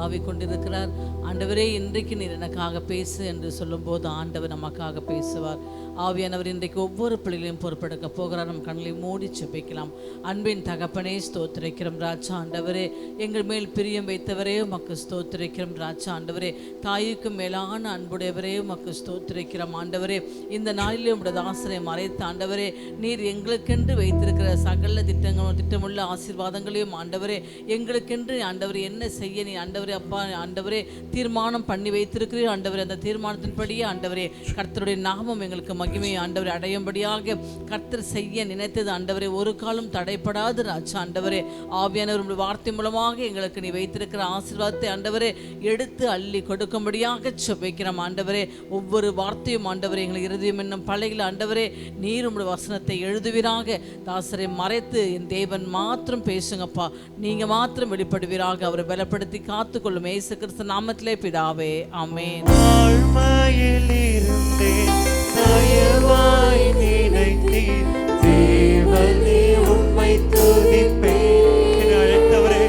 உலாவி கொண்டிருக்கிறார். ஆண்டவரே, இன்றைக்கு நீர் எனக்காக பேசு என்று சொல்லும்போது ஆண்டவர் நமக்காக பேசுவார். ஆவியானவர் இன்றைக்கு ஒவ்வொரு பிள்ளைகளையும் பொறுப்பெடுக்க போகிறார். நம் கண்களை மூடி செபிக்கலாம். அன்பின் தகப்பனே, ஸ்தோத்திரிக்கிறோம் ராஜா. ஆண்டவரே, எங்கள் மேல் பிரியம் வைத்தவரே உமக்கு ஸ்தோத்திரிக்கிறோம் ராஜா. ஆண்டவரே, தாய்க்கு மேலான அன்புடையவரே உமக்கு ஸ்தோத்திரிக்கிறோம் ஆண்டவரே. இந்த நாளிலே உம்முடைய தாசரை மறைத்து ஆண்டவரே, நீர் எங்களுக்கென்று வைத்திருக்கிற சகல திட்டமுள்ள ஆசீர்வாதங்களையும் ஆண்டவரே, எங்களுக்கென்று ஆண்டவரே என்ன செய்ய நீ ஆண்டவரே அப்பா ஆண்டவரே தீர்மானம் பண்ணி வைத்திருக்கிறீர் ஆண்டவரே. அந்த தீர்மானத்தின்படியே ஆண்டவரே கர்த்தருடைய நாமம் எங்களுக்கு மகிமை ஆண்டவரே அடையும்படியாக கர்த்தர் செய்ய நினைத்தது ஆண்டவரே ஒரு காலம் தடைப்படாது ராஜா. ஆண்டவரே, ஆவியானவர் வார்த்தை மூலமாக எங்களுக்கு நீ வைத்திருக்கிற ஆசீர்வாதத்தை ஆண்டவரே எடுத்து அள்ளி கொடுக்கும்படியாக செபிக்கிறோம் ஆண்டவரே. ஒவ்வொரு வார்த்தையும் ஆண்டவரே எங்கள் இருதயம் என்னும் பலகையில் ஆண்டவரே நீர் உம்முடைய வசனத்தை எழுதுவீராக. தாசரை மறைத்து என் தேவன் மாத்திரம் பேசுங்கப்பா, நீங்க மாத்திரம் வெளிப்படுவீராக. அவரை பலப்படுத்தி காத்துக்கொள்ளும் இயேசு கிறிஸ்து நாமத்திலே பிதாவே, ஆமென். தயவாய் நினைத்தீர் தேவனே, உம்மை துதிப்பேன். அழைத்தவரே,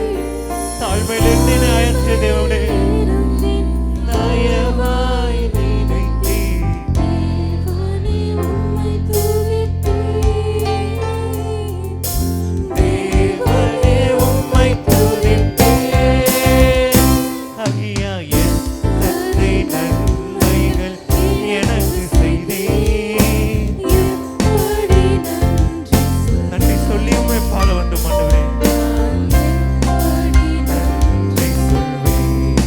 தாழ்மையிலிருந்து அழைத்த தேவனே, தயவாய் நினைத்தீர் தேவனே, உம்மை துதிப்பேன். தேவனே, உம்மை துதிப்பேன். ஐயா, எத்தனை நன்மைகள் எனக்கு நன்றி சொல்லி உண்மை பாட வேண்டும் ஆண்டவரே. நன்றி சொல்வேன்.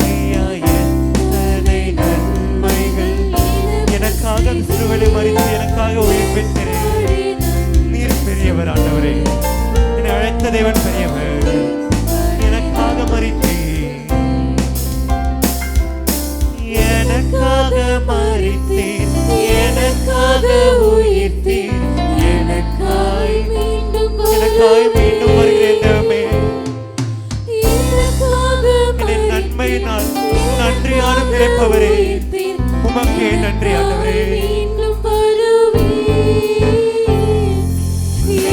ஐயா, எத்தனை நன்மைகள் எனக்காக சிலுவையிலே மரித்து எனக்காக உயிர் பெற்றேன். நீர் பெரியவர் ஆண்டவரே, என்னை அழைத்த தேவன் பெரியவர். எனக்காக மரித்தேன், எனக்காக மரித்தேன், எனக்காக உயிர்த்தேன், எனக்காய் மீண்டும் வருகிறேன் தேவமே. என் நன்மையினால் நன்றியாலும் நினைப்பவரே, உமக்கே நன்றி ஆண்டவரே.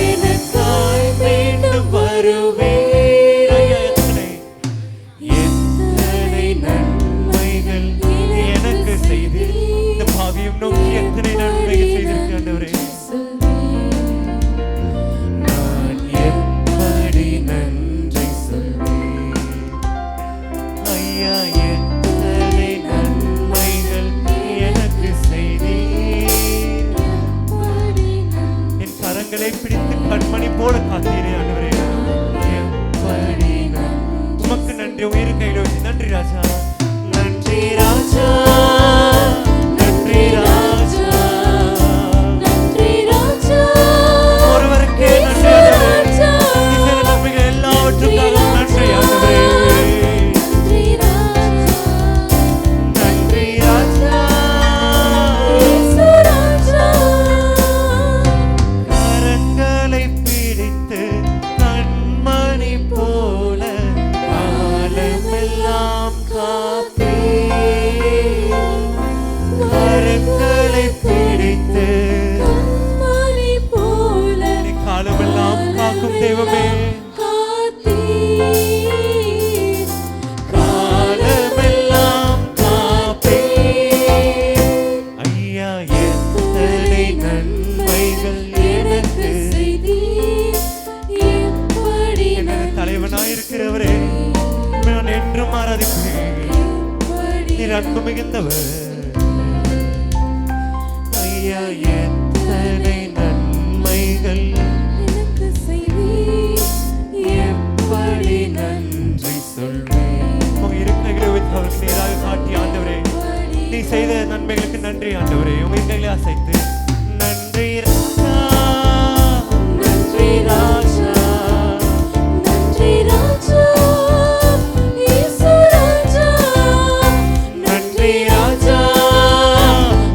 எனக்காய் மீண்டும் வருவேன். ஐயா, எத்தனை நன்மைகள் எனக்கு செய்தீர். இந்த பாவியம் நோக்கி எத்தனை நன்மைகள் செய்திருக்க ஆண்டவரே. நான் எப்படி நன்றி சொல்வேன். ஐயா, எத்தனை நன்மைகள் எனக்கு செய்தீர். என் கரங்களை பிடித்து கண்மணி போல காத்தீரே ஆண்டவரே. எப்படி உமக்கு நன்றி. உயிர் கையில் வச்சு நன்றி ராஜா. நன்றி ராஜா, நன்றி ராஜா, நன்றி ராஜா. ஒருவருக்கே நன்றி ராஜா. இந்த நன்மைகள் எல்லாவற்றுக்காக நன்றி ஆண்டவரே. நன்றி ராஜா, நன்றி ராஜா, இயேசு ராஜா. கரங்களை பிடித்து கண்மணி போல காலமெல்லாம் காப்பே. கரங்களை பிடித்து கண்மணி போல காலமெல்லாம் காக்கும் தெய்வமே. காலமெல்லாம் காப்பே. ஐயா, எத்தனை நன்மைகள் எனக்கு செய்தீர். எனது தலைவனாயிருக்கிறவரே, நான் என்றும் ஆராதிப்பேன். நீர் அன்பு மிகுந்தவர். ஐயா, எத்தனை நன்மைகள் எனக்கு செய்தீர். எப்படி நன்றி சொல்வேன். உங்க இருக்கைகளை வைத்து அவருக்கு நேராக காட்டி ஆண்டவரே, நீ செய்த நன்மைகளுக்கு நன்றி ஆண்டவரே. உங்க இருக்கைகளை அசைத்து நன்றி ராஜா, நன்றி ராஜா, நன்றி ராஜா, இயேசு ராஜா. நன்றி ராஜா,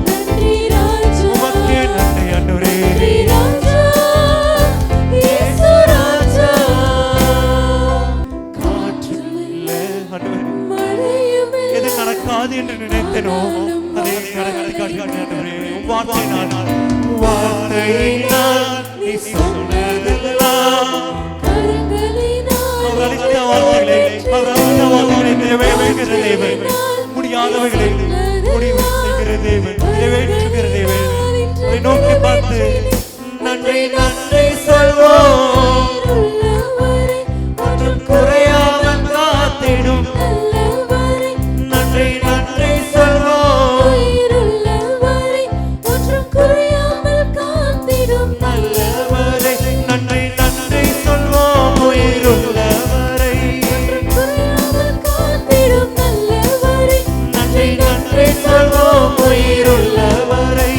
நன்றி ராஜா, உமக்கே நன்றி ஆண்டவரே. நன்றி ராஜா, இயேசு ராஜா. காற்றுமில்ல ஆண்டவரே, மழையும் எது நடக்காது என்று நினைத்தனோ அதை நடக்காது ஆண்டவரே. வார்த்தையினால் நீ சொன்னதெல்லாம் கரங்களினால் அவர் அளித்த வார்த்தைகளை நிறைவேற்றுகிற தேவன், முடியாதவைகளை முடிவு செய்கிற தேவன், நிறைவேற்றுகிற தேவன். அவரை நோக்கி பார்த்து நன்றி நன்றி சொல்வோம், ஒன்றும் குறையாமல் காத்திடும். நன்றி நன்றி சொல்வோம், நல்லவரை. நன்றி நன்றி சொல்வோம், உயிருள்ளவரை. நன்றி நன்றி சொல்வோம், உயிருள்ளவரை.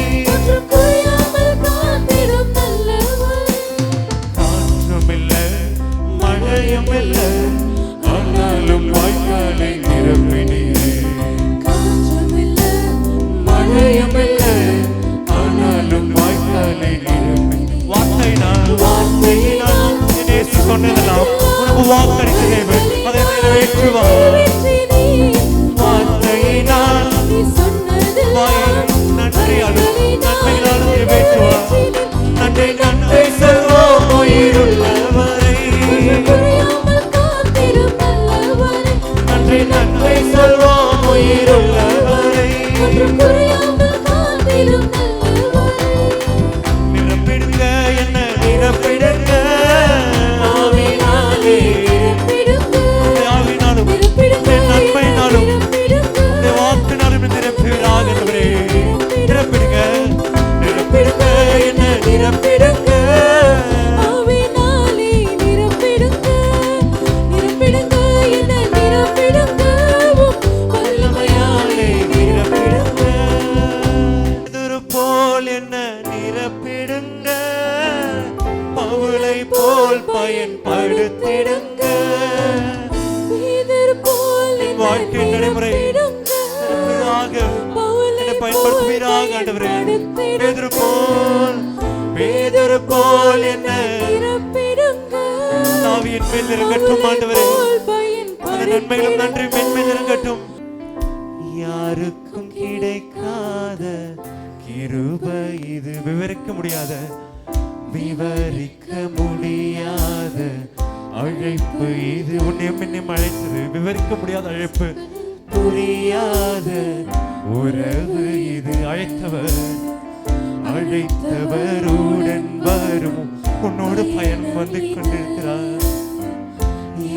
காற்றுமில்ல மழையுமில்ல, ஆனாலும் வாய்க்காலை நிரப்பினீரே. மழையுமில்ல, ஆனாலும் வாய்க்காலை நிரப்பினீரே. வார்த்தையினால் இயேசு சொன்னதெல்லாம் உனக்கு வாக்களித்த தேவன் அதை நிறைவேற்றுவார். வார்த்தையினால் நன்றியாலும் நன்மைகளாலும் நிறைவேற்றுவார். நன்றி நன்றி சொல்வோம், உயிருள்ளவரை. நன்றி நன்றி சொல்வோம், உயிருள்ளவரை. நிரப்பிடுங்க என்ன நிரப்பிடுங்க, ஆவினாலே. ஆவினாலும் நன்மையினாலும் வாக்கினாலும் நிரப்புவீராக ஆண்டவரே. நிரப்பிடுங்க நிரப்பிடுங்க என்ன நிரப்பிடுங்க. வல்லமையாலே நிரப்பிடுங்க. எதிர் போல் என்ன நிரப்பிடுங்க, பவுலை போல் பயன்படுத்திடுங்க. வாழ்க்கை நடைமுறை நிரப்புவீராக, என்னை பயன்படுத்துவீராக ஆண்டவரே. பேதுரு போல் என்ன ஆவியின் மேல் இறங்கட்டும் ஆண்டவரே. அந்த நன்மைகளும் நன்றி மேன்மேல் இறங்கட்டும். யாருக்கும் கிடைக்காத கிருபை இது, விவரிக்க முடியாத அழைப்பு இது. உன்னையும் என்னையும் அழைத்தது விவரிக்க முடியாத அழைப்பு, புரியாத உறவு இது. அழைத்தவருடன் வரும் உன்னோடு பயணம் வந்து கொண்டிருக்கிறார்.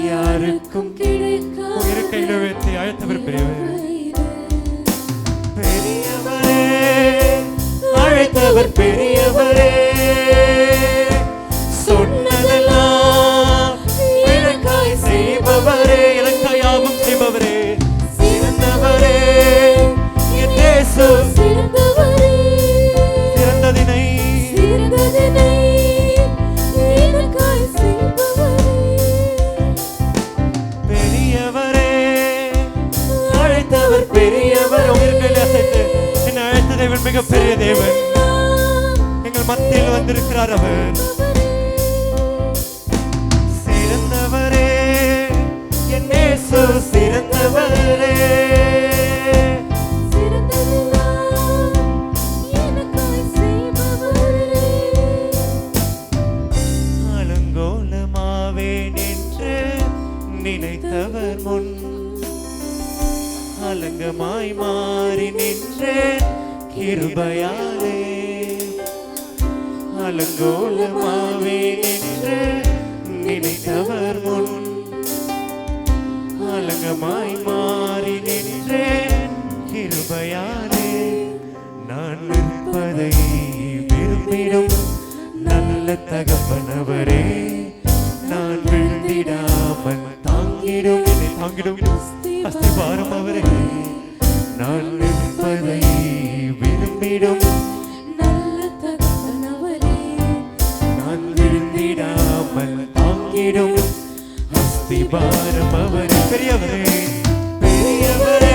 யாருக்கும் இரு கையில வைத்து அழைத்தவர் பெரியவர். பெரியவரே, அழைத்தவர் பெரியவரே. சொன்னதெல்லாம் எனக்காய் செய்பவரே, எனக்காயாவும் செய்பவரே. சிறந்தவரே என் இயேசு, சிறந்ததினை எனக்காய் செய்பவரே. பெரியவரே, அழைத்தவர் பெரியவர். உயிர்களை அசைத்து என்னை அழைத்த தேவன் மிகப்பெரிய தேவன். எங்கள் மத்தியில் வந்திருக்கிறார் அவர். சிறந்தவரே என் இயேசு, சிறந்தவரே. அலங்கோலமாவேன் என்று நினைத்தவர் முன் அலங்கமாய் மாறி நின்றேன் கிருபையாலே. அலங்கோலமாவேன் என்று நினைத்தவர் முன் அலங்கமாய் மாறி நின்றேன் கிருபையாலே. நான் நிற்பதை விரும்பிடும் நல்ல தகப்பனவரே, நான் விழுந்திடாமல் தாங்கிடும் என்னை தாங்கிடும் அஸ்திபாரம் அவரே. நான் நிற்பதை விரும்பிடும் நல்ல தகப்பனவரே, நான் விழுந்திடாமல் தாங்கிடும் அஸ்திபாரம் அவரே. பெரியவரே, பெரியவரே,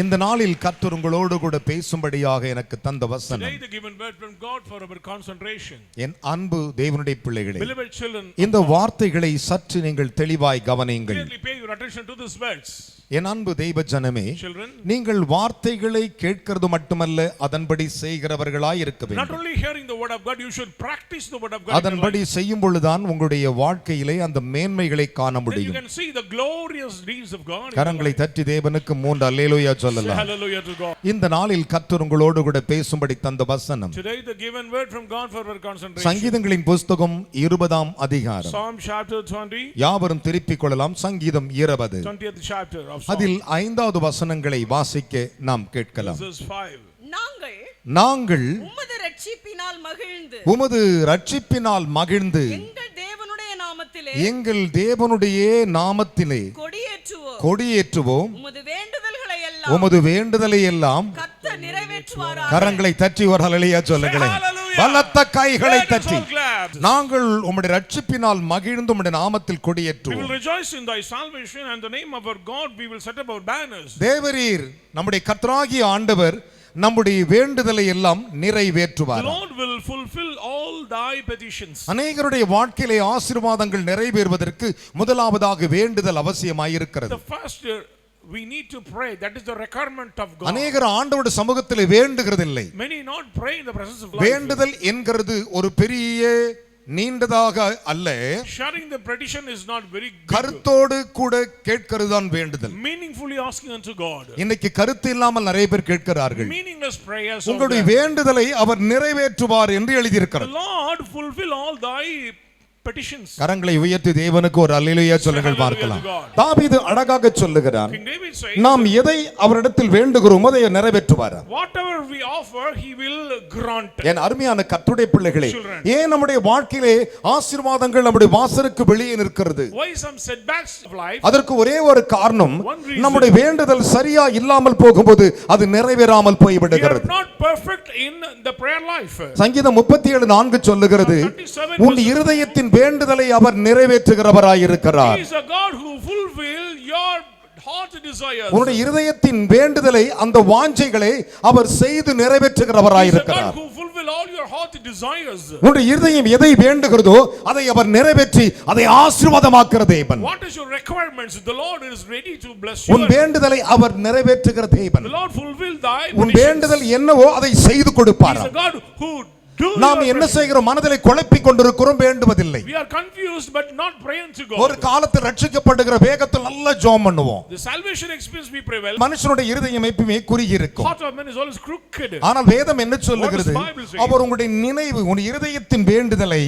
இந்த நாளில் கர்த்தர் உங்களோடு கூட பேசும்படியாக எனக்கு தந்த வசனம். Today the given word from God for our concentration. என் அன்பு தேவனுடைய பிள்ளைகளே, Beloved children, இந்த வார்த்தைகளை சற்று நீங்கள் தெளிவாய் கவனியுங்கள். clearly pay your attention to these words. என் அன்பு தெய்வ ஜனமே, Children, நீங்கள் வார்த்தைகளை கேட்கிறது மட்டுமல்ல, அதன்படி செய்கிறவர்களாய் இருக்க not வேண்டும். only hearing the word of God, you should practice the word of God. அதன்படி செய்யும் பொழுதுதான் உங்களுடைய வாழ்க்கையிலே அந்த மேன்மைகளை காண Then you முடியும். can see the glorious deeds of God. கரங்களை தட்டி தேவனுக்கு 3 அல்லேலூயா Say சொல்லலாம். hallelujah to God. இந்த நாளில் கர்த்தர் உங்களோடு கூட பேசும்படி தந்த வசனம் Today the given word from God for our concentration. சங்கீதங்களின் புஸ்தகம் 20ஆம் அதிகாரம். Psalm chapter 20, யாவரும் திருப்பிக் கொள்ளலாம். சங்கீதம் 20. 20th chapter of Psalm. அதில் 5வது வசனங்களை வாசிக்க நாம் கேட்கலாம். Verse 5. நாங்கள் உமது ரட்சிப்பினால் மகிழ்ந்து உமது ரட்சிப்பினால் மகிழ்ந்து எங்கள் தேவனுடைய நாமத்திலே எங்கள் தேவனுடைய நாமத்திலே கொடியேற்றுவோம். உமது வேண்டுதலை எல்லாம் கர்த்தர் நிறைவேற்றுவாராக. கரங்களை தட்டி ஒரு ஹல்லேலூயா சொல்லுங்களேன். பலத்த கைகளை தட்டி நாங்கள் உம்முடைய ரட்சிப்பினால் மகிழ்ந்து உம்முடைய நாமத்தில் We will கொடியேற்றுவோம். rejoice in thy salvation and the name of our God we will set up our banners. தேவரீர் நம்முடைய கர்த்தராகிய ஆண்டவர் நம்முடைய வேண்டுதலை எல்லாம் The நிறைவேற்றுவார். Lord will fulfill all thy petitions. அநேகருடைய வாழ்க்கையிலே ஆசீர்வாதங்கள் நிறைவேறுவதற்கு முதலாவதாக வேண்டுதல் அவசியமாயிருக்கிறது. The first we need to pray, that is the requirement of God. அநேகர் ஆண்டவருடைய சமூகத்திலே வேண்டுகிறதில்லை. Many not pray in the presence of life. வேண்டுதல் என்கிறது ஒரு பெரிய நீண்டதாக அல்ல, Sharing the petition is not very good. கருத்தோடு கூட கேட்கிறது தான் வேண்டுதல். Meaningfully asking unto God. இன்னைக்கு கருத்து இல்லாமல் நிறைய பேர் கேட்கிறார்கள். Meaningless prayers. உங்களுடைய வேண்டுதலை அவர் நிறைவேற்றுவார் என்று The எழுதியிருக்கிறது. Lord fulfill all thy petitions. கரங்களை உயர்த்தி தேவனுக்கு ஒரு அல்லேலூயா சொல்லுங்கள் பார்க்கலாம். தாவீது அழகாக சொல்லுகிறார், King David says, நாம் எதை அவரிடத்தில் வேண்டுகிறோமோ அதை நிறைவேற்றுவார். whatever we offer he will grant. என் அருமையான கர்த்தருடைய பிள்ளைகளே, ஏன் நம்முடைய வாழ்க்கையிலே ஆசீர்வாதங்கள் நம்முடைய வாசலுக்கு வெளியே நிற்கிறது? Why some setbacks of life? அதற்கு ஒரே ஒரு காரணம், நம்முடைய வேண்டுதல் சரியா இல்லாமல் போகும்போது அது நிறைவேறாமல் We are போய்விடுகிறது. not perfect in the prayer life. சங்கீதம் 37:4 சொல்லுகிறது, உன் இருதயத்தின் வேண்டுதலை அவர் நிறைவேற்றுகிறவராயிருக்கிறார். He is a God who fulfill your heart desires. உன்னுடைய இருதயத்தின் வேண்டுதலை, அந்த வாஞ்சைகளை அவர் செய்து He is a நிறைவேற்றுகிறவராயிருக்கிறார். God who fulfill all your heart desires. உன்னுடைய இருதயம் எதை வேண்டுகிறதோ அதை அவர் நிறைவேற்றி அதை ஆசீர்வாதமாக்குற தேவன். What is your requirements? The Lord is ready to bless உன் you. வேண்டுதலை அவர் நிறைவேற்றுகிற தேவன். The Lord fulfill thy உன் petitions. வேண்டுதல் என்னவோ அதை செய்து He கொடுப்பார். is a God who do நாம் your என்ன petitions. செய்கிறோம்? மனதிலே குழப்பிக் கொண்டிருக்கிறோம், வேண்டுவதில்லை. We are confused but not praying to ஒரு God. காலத்தில் ரட்சிக்கப்படுகிற வேகத்தில் நல்ல ஜெபம் பண்ணுவோம். The salvation experience we pray well. மனுஷனுடைய இருதயம் எப்பவுமே குறுகி இருக்கும். Heart of man is always crooked. ஆனால் வேதம் என்ன சொல்லுகிறது? What does Bible say? அவர் உங்களுடைய நினைவு, உன் இருதயத்தின் வேண்டுதலை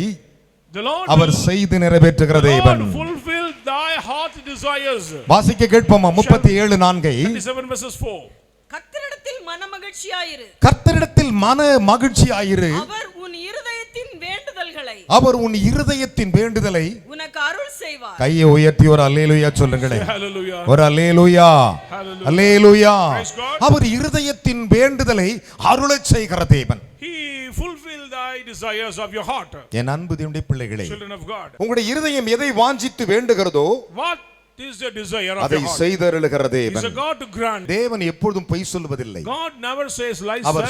The Lord அவர் will செய்து நிறைவேற்றுகிற தேவன். fulfill thy heart desires. வாசிக்க கேட்போமா 37:4. 37 verses 4. கர்த்தரிடத்தில் மனமகிழ்ச்சியாயிரு. கர்த்தரிடத்தில் மன மகிழ்ச்சியாயிரு. அவர் உன் இருதயத்தின் வேண்டுதல்களை அவர் உன் இருதயத்தின் வேண்டுதலை உனக்கு அருள் செய்வார். கையை உயர்த்தி ஒரு அல்லேலூயா சொல்லுங்களேன். Hallelujah. ஒரு அல்லேலூயா. Hallelujah. அல்லேலூயா. Praise God. அவர் இருதயத்தின் வேண்டுதலை அருளச் செய்கிற தேவன். He fulfill thy desires of your heart. என் அன்பு தேவனுடைய பிள்ளைகளே, Children of God. உங்களுடைய இருதயம் எதை வாஞ்சித்து வேண்டுகிறதோ What is the desire of அதை your heart? செய்தருளுகிற He is தேவன். a God to grant. தேவன் எப்பொழுதும் பொய் சொல்வதில்லை. God never says lies. அவர்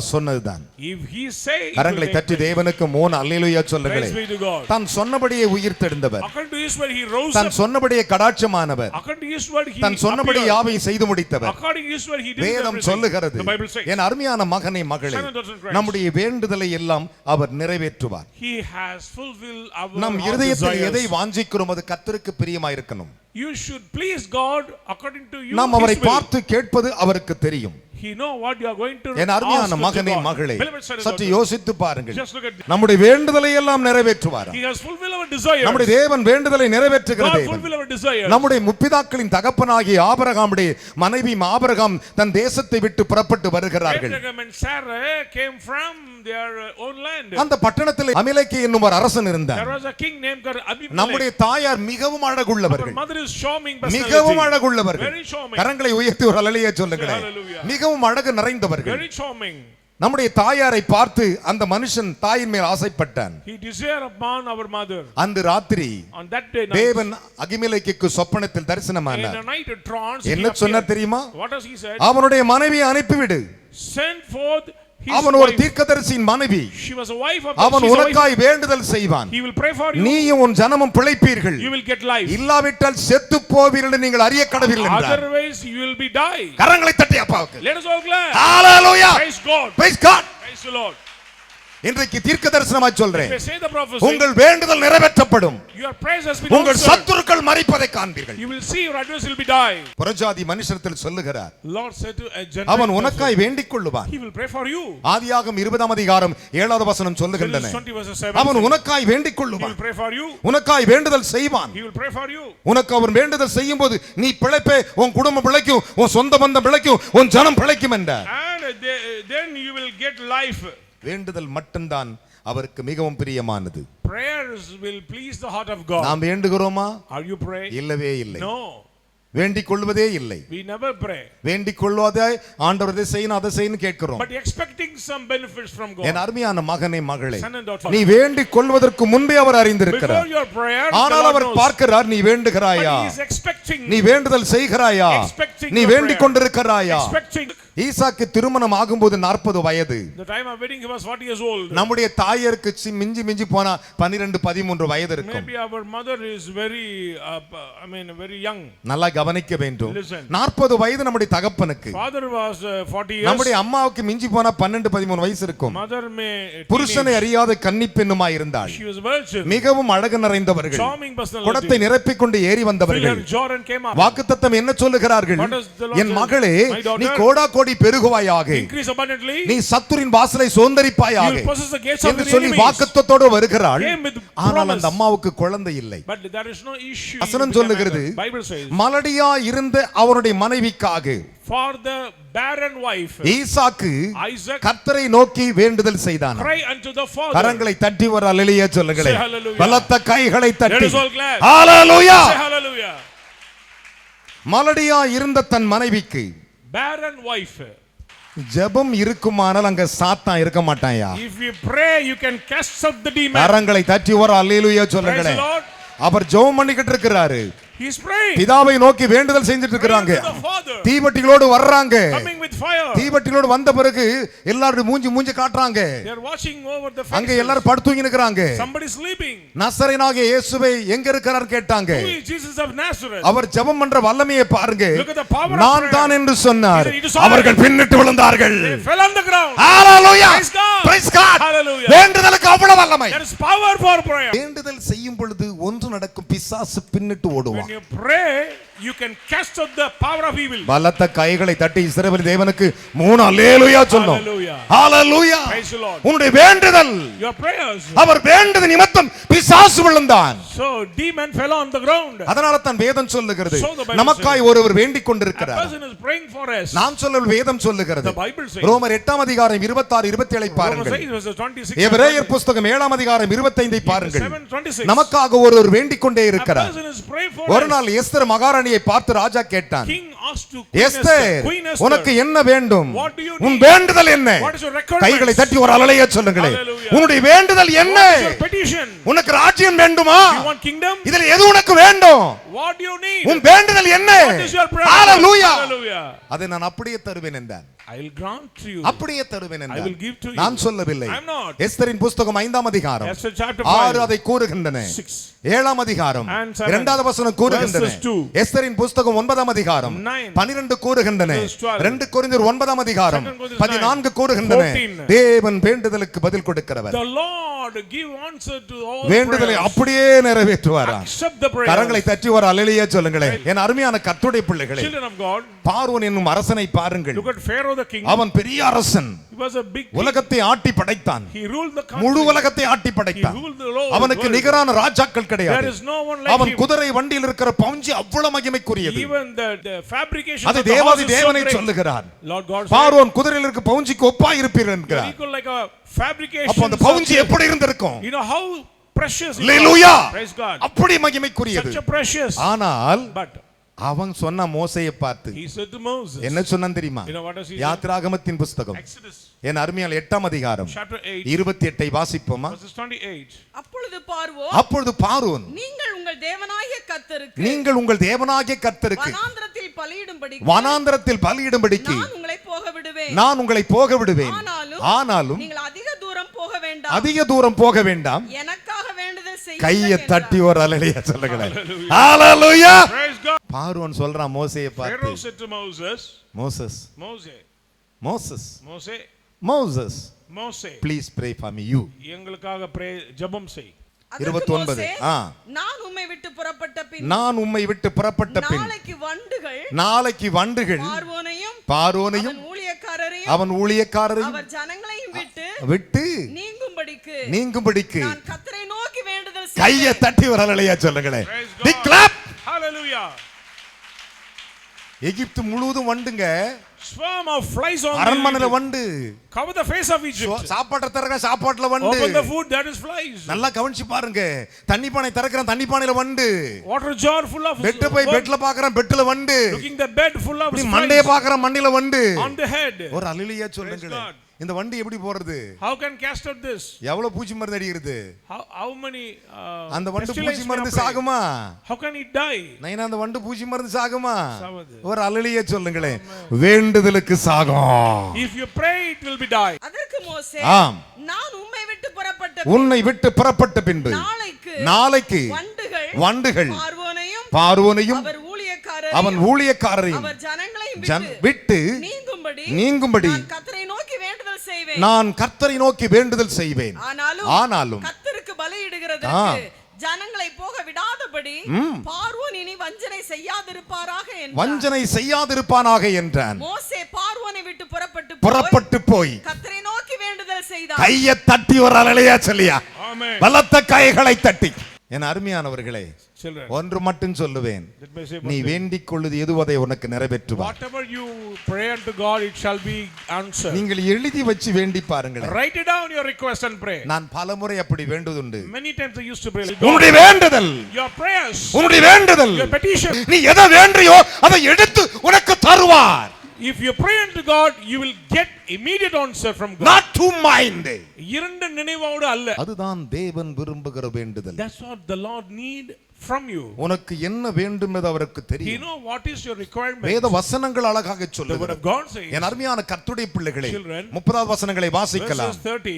சொன்னதுதான். If he say, it will கரங்களை take தட்டி place. தேவனுக்கு 3 அல்லேலூயா Praise சொல்லுங்களேன். be to God. தான் சொன்னபடியே உயிர்த்தெழுந்தவர், According to his word he rose தான் up. சொன்னபடியே கடாட்சமானவர், According to his word he தான் சொன்னபடி appeared. யாவையும் செய்து முடித்தவர். According to his word he did வேதம் everything. சொல்லுகிறது, The Bible says. என் அருமையான மகனே மகளே, Son and daughter in Christ. நம்முடைய வேண்டுதலை எல்லாம் அவர் நிறைவேற்றுவார். He has fulfilled our நம் heart இருதயத்தில் எதை desires. வாஞ்சிக்கிறோம் அது கர்த்தருக்கு பிரியமாயிருக்கணும். You should please God according to you. நாம் அவரை பார்த்து கேட்பது அவருக்கு தெரியும். He know what you are going to என் அருமையான ask மகனே of God. மகளே, Beloved son and சற்று daughter, யோசித்து பாருங்கள். just look at this. நம்முடைய வேண்டுதலை எல்லாம் நிறைவேற்றுவார். He has fulfilled our desires. நம்முடைய தேவன் வேண்டுதலை நிறைவேற்றுகிற God தேவன். fulfill our desires. நம்முடைய முற்பிதாக்களின் தகப்பனாகிய ஆபிரகாமுடைய மனைவி ஆபிரகாம் தன் தேசத்தை விட்டு புறப்பட்டு வருகிறார்கள். Abraham and Sarah came from their own land. அந்த பட்டணத்தில் அபிமெலேக்கு என்னும் ஒரு அரசன் இருந்தார். There was a king named Abimelech. நம்முடைய தாயார் மிகவும் Our அழகுள்ளவர்கள், mother is charming மிகவும் personality. அழகுள்ளவர்கள். Very charming. கரங்களை உயர்த்தி ஒரு அல்லேலூயா சொல்லுங்களேன். Hallelujah. மிகவும் அழகு நிறைந்தவர்கள். Very charming. நம்முடைய தாயாரை பார்த்து அந்த மனுஷன் தாயின் மேல் ஆசைப்பட்டான். He desired upon our mother. அந்த ராத்திரி On that day night, தேவன் அகிமெலேக்குக்கு சொப்பனத்தில் in தரிசனமானார். the night a trance, he என்ன சொன்னார் appeared. தெரியுமா? What does he say? அவனுடைய மனைவியை அனுப்பிவிடு. Send forth his அவன் ஒரு wife. தீர்க்கதரிசியின் மனைவி. She was a wife of அவன் she's a wife. உனக்காய் வேண்டுதல் செய்வான். He will pray for you. நீயும் உன் ஜனமும் பிழைப்பீர்கள். You will get life. இல்லாவிட்டால் செத்து போவீர்கள் என்று நீங்கள் அறிய கடவீர்கள் என்றார். Otherwise you will be die. கரங்களை தட்டி அப்பாவுக்கு. Let us all clap. Hallelujah. Praise God. Praise God. Praise the Lord. இன்றைக்கு தீர்க்க தரிசனமாய் சொல்றேன். If I say the prophecy, உங்கள் வேண்டுதல் நிறைவேற்றப்படும். your praise has been உங்கள் answered. சத்துருக்கள் மரிப்பதை காண்பீர்கள். You will see your adversary will be die. புறஜாதி மனுஷரிடத்தில் சொல்லுகிறார். Lord said to a Gentile அவன் person, உனக்காய் வேண்டிக் கொள்ளுவான். he will pray for you. ஆதியாகமம் 20ஆம் அதிகாரம் 7வது வசனம் சொல்லுகின்றன. Genesis 20 verse 7. அவன் உனக்காய் வேண்டிக் He கொள்ளுவான். will pray for you. உனக்காய் வேண்டுதல் செய்வான். He will pray for you. உனக்கு அவன் வேண்டுதல் செய்யும்போது நீ பிழைப்பே, உன் குடும்பம் பிழைக்கும், உன் சொந்த பந்தம் பிழைக்கும், உன் ஜனம் பிழைக்கும் என்றார். And then you will get life. வேண்டுதல் மட்டும்தான் அவருக்கு மிகவும் பிரியமானது. Prayers will please the heart of God. நாம் வேண்டுகிறோமா? Are you praying? இல்லவே இல்லை. No. வேண்டிக் கொள்வதே இல்லை. We never pray. வேண்டிக் கொள்வதே ஆண்டவர் இதை செய்யணும் அதை செய்யணும் கேட்கிறோம். But expecting some benefits from God. என் அருமையான மகனே மகளே, Son and daughter. நீ வேண்டிக் கொள்வதற்கு முன்பே அவர் Before அறிந்திருக்கிறார். your prayer, ஆனால் the அவர் Lord knows. பார்க்கிறார், நீ வேண்டுகிறாயா, But he is expecting. நீ வேண்டுதல் செய்கிறாயா, Expecting நீ your வேண்டிக் prayer. கொண்டிருக்கிறாயா. Expecting. ஈசாக்கு திருமணம் ஆகும்போது 40 வயது. The time of wedding he was 40 years old. நம்முடைய தாயருக்கு மிஞ்சி மிஞ்சி போனா 12-13 வயது இருக்கும். Maybe our mother is very very young. நல்லா கவனிக்க வேண்டும். Listen. 40 வயது நம்முடைய தகப்பனுக்கு. Father was 40 years. நம்முடைய அம்மாவுக்கு மிஞ்சி போனா 12-13 வயசு இருக்கும். Mother may புருஷனை அறியாத கன்னிப்பெண்ணுமாய் இருந்தாள். she was a virgin. மிகவும் அழகு நிறைந்தவர்கள். Charming personality. குடத்தை நிரப்பிக் கொண்டு ஏறி வந்தவர்கள். Filled Jordan came up. வாக்குத்தத்தம் என்ன சொல்லுகிறார்கள்? What does the Lord N say? மகளே, My daughter, நீ கோடா கோடி பெருகுவாயாக, increase abundantly. நீ சத்துரின் வாசலை சுதந்தரிப்பாயாக You will possess the gates of என்று the சொல்லி enemies. வாக்குத்தத்தத்தோடு வருகிறாள். Came with ஆனால் promise. அந்த அம்மாவுக்கு குழந்தை இல்லை. But there is no issue. வசனம் with the சொல்லுகிறது, matter. Bible says, மலடியா இருந்த அவனுடைய மனைவிக்காக for the barren wife, Isaac Isaac கர்த்தரை நோக்கி வேண்டுதல் செய்தான். cry unto the Father. கரங்களை தட்டி ஒரு அல்லேலூயா சொல்லுங்களே. Say hallelujah. பலத்த கைகளை Let தட்டி us all clap. ஹalleluya. Say hallelujah. மலடியா இருந்த தன் மனைவிக்கு Barren wife. ஜெபம் இருக்குமானால் அங்க சாத்தான் இருக்க மாட்டான்யா. If you pray, you can cast out the demon. கரங்களை தட்டி ஒரு அல்லேலூயா Praise சொல்லுங்களே. the Lord. அவர் ஜெபம் பண்ணிக்கிட்டு இருக்கிறாரு. He is praying. பிதாவை நோக்கி வேண்டுதல் செஞ்சிட்டு இருக்காங்க. Praying to the Father. தீவட்டிகளோடு வர்றாங்க. Coming with fire. தீவட்டிகளோடு வந்த பிறகு எல்லாரும் மூஞ்சி காட்டுறாங்க. They are watching over the அங்க faces. எல்லாரும் படுத்துங்கி நிக்கறாங்க. Somebody sleeping. நசரேயனாகிய இயேசுவை எங்க இருக்கிறார் கேட்டாங்க. Who is Jesus of Nazareth? அவர் ஜெபம் பண்ற வல்லமையை பாருங்க. Look at the power of நான் prayer. தான் என்று சொன்னார். He said, "It is I." அவர்கள் பின்னிட்டு விழுந்தார்கள். They fell on the ground. Hallelujah. Praise God. Praise God. Hallelujah. வேண்டுதலுக்கு அவ்வளவு வல்லமை. There is power for prayer. வேண்டுதல் செய்யும் பொழுது ஒன்று நடக்கும், பிசாசு பின்னிட்டு When ஓடுவான். you pray, you can cast out the power of evil. பலத்த கைகளை தட்டி இஸ்ரவேல் தேவனுக்கு 3 அல்லேலூயா சொன்னோம். Hallelujah. Hallelujah. Praise the Lord. உன்னுடைய வேண்டுதல், Your prayers. அவர் வேண்டது நிமித்தம் பிசாசு விழுந்தான். So demon fell on the ground. அதனால தான் வேதம் சொல்லுகிறது, So the Bible நமக்காய் ஒருவர் வேண்டிக் A கொண்டிருக்கிறார். person is praying for us. நாம் சொல்ல வேதம் சொல்லுகிறது. The Bible says. ரோமர் 8ஆம் அதிகாரம் 26-27 பாருங்கள். Romans 8 verses 26. எபிரேயர் புத்தகம் 7ஆம் அதிகாரம் 25 பாருங்கள். 7:26. நமக்காக ஒருவர் வேண்டிக் கொண்டே A இருக்கிறார். person is praying for ஒரு us. நாள் எஸ்தர் மகாராணியை பார்த்து ராஜா கேட்டான், King asked to Esther Queen Esther, உனக்கு என்ன வேண்டும்? What do you உன் need? வேண்டுதல் என்ன? What is your requirements? கைகளை தட்டி ஒரு அல்லேலூயா சொல்லுங்களே. Hallelujah. உன்னுடைய வேண்டுதல் என்ன? What is your petition? உனக்கு ராஜ்யம் வேண்டுமா? You want kingdom? இதில் எது உனக்கு வேண்டும்? What do you need? உன் வேண்டுதல் என்ன? What is your prayer? Hallelujah. Hallelujah. அதை நான் அப்படியே தருவேன் என்றான். I will grant to you. அப்படியே தருவேன் I என்றான். will give to you. நான் சொல்லவில்லை. I'm not. எஸ்தரின் புத்தகம் 5ஆம் அதிகாரம் Esther chapter 6 5. அதை கூறுகின்றன. 6. 7ஆம் அதிகாரம் And 7. 2வது வசனம் கூறுகின்றன. Verses 2. எஸ்தரின் புத்தகம் 9ஆம் அதிகாரம் 9. 12 கூறுகின்றன. Verse 12. 2 கொரிந்தியர் 9ஆம் அதிகாரம் 2 Corinthians 14 கூறுகின்றன. 14. தேவன் வேண்டுதலுக்கு பதில் கொடுக்கிறவர். The Lord give answer to all வேண்டுதலை prayers. அப்படியே நிறைவேற்றுவாரா? Accept the prayer. கரங்களை தட்டி ஒரு அல்லேலூயா சொல்லுங்களே. என் அருமையான கர்த்தருடைய பிள்ளைகளே, Children of God, பார்வோன் என்னும் அரசனை பாருங்கள். look at Pharaoh the king. அவன் பெரிய அரசன். He was a big king. உலகத்தை ஆட்டி படைத்தான். He ruled the முழு country. உலகத்தை ஆட்டி படைத்தான். He ruled the whole அவனுக்கு world. நிகரான ராஜாக்கள் There கிடையாது. is no one like அவன் him. குதிரை வண்டியில் இருக்கிற பவுஞ்சி அவ்வளவு மகிமைக்குரியது. Even the fabrication அது of the house Devathi is so தேவனை great. சொல்லுகிறார். Lord God said, பார்வோன் குதிரையில் இருக்க பவுஞ்சிக்கு ஒப்பாய் இருப்பீர்கள் you are என்கிறார். equal like a fabrication. அப்ப அந்த பவுஞ்சி எப்படி இருந்திருக்கும்? You know how precious it hallelujah. was. Praise God. அப்படி மகிமைக்குரியது. Such a precious. ஆனால் But அவன் சொன்ன மோசையை பார்த்து He said to Moses, என்ன சொன்னான் தெரியுமா? you know what does he say? யாத்திராகமத்தின் புஸ்தகம் Exodus என் அருமையால் 8ஆம் அதிகாரம் chapter 8 28 வாசிப்போமா? verses 28. அப்பொழுது பார்வோன், அப்பொழுது பார்வோன், நீங்கள் உங்கள் தேவனாகிய கர்த்தருக்கு நீங்கள் உங்கள் தேவனாகிய கர்த்தருக்கு வனாந்திரத்தில் பலியிடும்படிக்கு வனாந்தரத்தில் பலியிடும்படிக்கு நான் உங்களை போக விடுவேன். நான் உங்களை போக விடுவேன். ஆனாலும் ஆனாலும் நீங்கள் அதிக தூரம் போக வேண்டாம். அதிக தூரம் போக வேண்டாம். எனக்காக வேண்டுதல் செய்யுங்கள் கையை என்றார். தட்டி ஒரு அல்லேலூயா சொல்லுங்களேன். ஹalleluya. Praise God. பார்வோன் சொல்றான் மோசேயை பார்த்து, Pharaoh said to Moses, Moses Moses, Moses Moses, Moses Moses, please pray for me you. எங்களுக்காக ஜெபம் செய். அதற்கு 29 மோசே, ஆ நான் உம்மை விட்டு புறப்பட்ட பின் நான் உம்மை விட்டு புறப்பட்ட பின் நாளைக்கு வண்டுகள் பார்வோனையும் அவன் ஊழியக்காரரையும் அவர் ஜனங்களையும் விட்டு நீங்கும்படிக்கு நான் கர்த்தரை நோக்கி வேண்டுதல் கையை தட்டி ஒரு அல்லேலூயா சொல்லுங்களேன். தி கிளாப். Hallelujah. எகிப்து முழுவதும் வண்டுங்க. Swarm of flies on அரண்மனையில வண்டு. Cover the face of Egypt. சாப்பாட்டை திறக்க சாப்பாட்டுல வண்டு. Open the food, that is flies. நல்லா கவனிச்சு பாருங்க. தண்ணி பானை திறக்கற தண்ணி பானையில வண்டு. Water jar full of bed போய் பெட்ல பார்க்கற பெட்ல வண்டு. Looking the bed full of flies. மண்டைய பார்க்கற மண்டையில வண்டு. On the head. ஒரு அல்லேலூயா சொல்லுங்க. இந்த வண்டி எப்படி போறது? How can cast out this? எவ்வளவு பூச்சி மருந்து அடிக்குது? How many அந்த வண்டு பூச்சி மருந்து சாகுமா? How can it die? நைனா அந்த வண்டு பூச்சி மருந்து சாகுமா? ஒரு அல்லேலூயா சொல்லுங்களே. வேண்டுதலுக்கு சாகும். If you pray it will be die. அதற்கு மோசே, ஆம், நான் உம்மை விட்டு புறப்பட்ட உன்னை விட்டு புறப்பட்ட பின்பு நாளைக்கு வண்டுகள் பார்வோனையும் அவன் ஊழியக்காரரையும் அவர் ஜனங்களையும் விட்டு நீங்கும்படி நான் கர்த்தரை நோக்கி வேண்டுதல் செய்வேன். ஆனாலும் கர்த்தருக்கு பலியிடுகிறதற்கு ஜனங்களை போக விடாதபடி பார்வோன் இனி வஞ்சனை செய்யாதிருப்பானாக என்றான். மோசே பார்வோனை விட்டு புறப்பட்டு போய் கர்த்தரை நோக்கி வேண்டுதல் செய்தான். கையை தட்டி ஒரு அல்லேலூயா சொல்லியா. பலத்த கைகளை தட்டி. என் அருமையானவர்களே, ஒன்று மட்டும் சொல்லுவேன், நீ வேண்டிக் கொள்ளுது எதுவதை உனக்கு நிறைவேற்றுவார். Whatever you pray unto God, it shall be answered. நீங்கள் எழுதி வச்சு வேண்டி பாருங்கள். Write it down your request and pray. நான் பலமுறை அப்படி வேண்டுதுண்டு. Many times I used to pray. உன்னுடைய வேண்டுதல், your prayers, உன்னுடைய வேண்டுதல், your petition, நீ எதை வேண்டியோ அதை எடுத்து உனக்கு தருவார். If you pray unto God, you will get immediate answer from God. Not to mind. இரண்டு நினைவோடு அல்ல. அதுதான் தேவன் விரும்புகிற வேண்டுதல். That's what the Lord need from you. உனக்கு என்ன வேண்டும் என்று அவருக்கு தெரியும். He know what is your requirement. வேத வசனங்கள் அழகாக சொல்லுகிறது. The word of God says. என் அருமையான கர்த்தருடைய பிள்ளைகளே, 30வது வசனங்களை வாசிக்கலாம். Verses 30.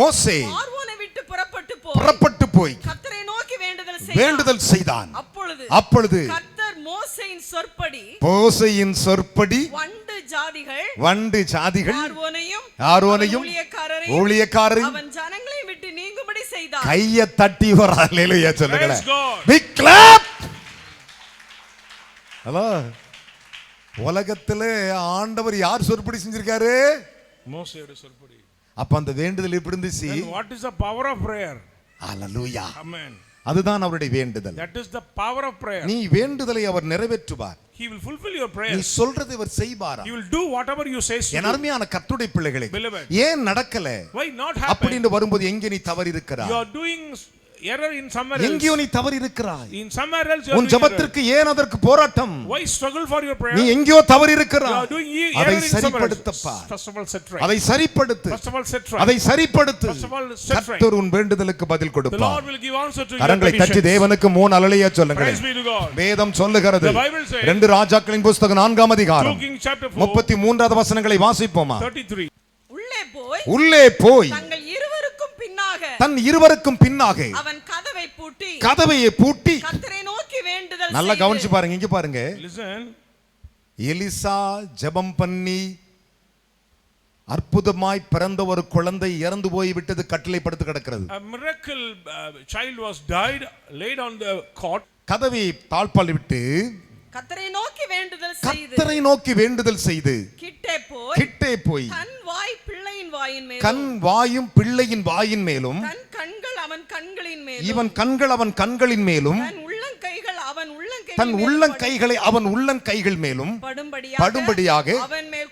மோசே பார்வோனை விட்டு புறப்பட்டு போய் கர்த்தரை நோக்கி வேண்டுதல் செய்தான். அப்பொழுது கர்த்தர் மோசேயின் சொற்படி வண்டு ஜாதிகள் ஆரோனையும் ஊழியக்காரரையும் அவன் ஜனங்களை விட்டு நீங்கும்படி செய்தார். கையை தட்டி ஒரு அல்லேலூயா சொல்லுங்களேன். Big clap. ஹலோ, உலகத்திலே ஆண்டவர் யார் சொற்படி செஞ்சிருக்காரு? மோசேயோட சொற்படி. அப்ப அந்த வேண்டுதல் எப்படி இருந்துச்சு? What is the power of prayer? Hallelujah. Amen. அதுதான் அவருடைய வேண்டுதல். That is the power of prayer. நீ வேண்டுதலை அவர் நிறைவேற்றுவார். He will fulfill your prayers. நீ சொல்றதை அவர் செய்வாரா? He will do whatever you say. என் அருமையான கர்த்தருடைய பிள்ளைகளே, ஏன் நடக்கல? Why not happen? அப்படின்னு வரும்போது எங்க நீ தவறி இருக்கிறாய்? You are doing error in somewhere else. எங்கேயோ நீ தவறி இருக்கிறாய். In somewhere else you are உன் ஜெபத்திற்கு ஏன் அதற்கு போராட்டம்? Why struggle for your prayer? நீ எங்கேயோ தவறி இருக்கிறாய். You are doing அதை error in somewhere else. சரிப்படுத்தப்பா. First of all set right. அதை சரிப்படுத்து. First of all set right. அதை சரிப்படுத்து. First of all set right. கர்த்தர் உன் வேண்டுதலுக்கு பதில் The கொடுப்பார். Lord will give answer to your கரங்களை தட்டி petitions. தேவனுக்கு 3 அல்லேலூயா சொல்லுங்கள். Praise be to God. வேதம் சொல்லுகிறது. The Bible says. 2 ராஜாக்களின் புத்தகம் 4ஆம் அதிகாரம் 2 Kings chapter 4 33வது வசனங்களை வாசிப்போமா? 33. உள்ளே போய் தன் இருவருக்கும் பின்னாக அவன் கதவை பூட்டி கர்த்தரை நோக்கி வேண்டுதல் நல்லா கவனிச்சு பாருங்க. இங்க பாருங்க, Listen. எலிசா ஜெபம் பண்ணி அற்புதமாய் பிறந்த ஒரு குழந்தை இறந்து போய் விட்டது, கட்டிலை படுத்து கிடக்கிறது. A miracle child was died, laid on the cot. கதவை தாழ்பால் விட்டு கர்த்தரை நோக்கி வேண்டுதல் செய்து கிட்டே போய் கண் வாயும் பிள்ளையின் வாயின் மேலும் இவன் கண்கள் அவன் கண்களின் மேலும் தன் உள்ளங்கைகளை அவன் உள்ளங்கைகள் மேலும் படும்படியாக அவன் மேல்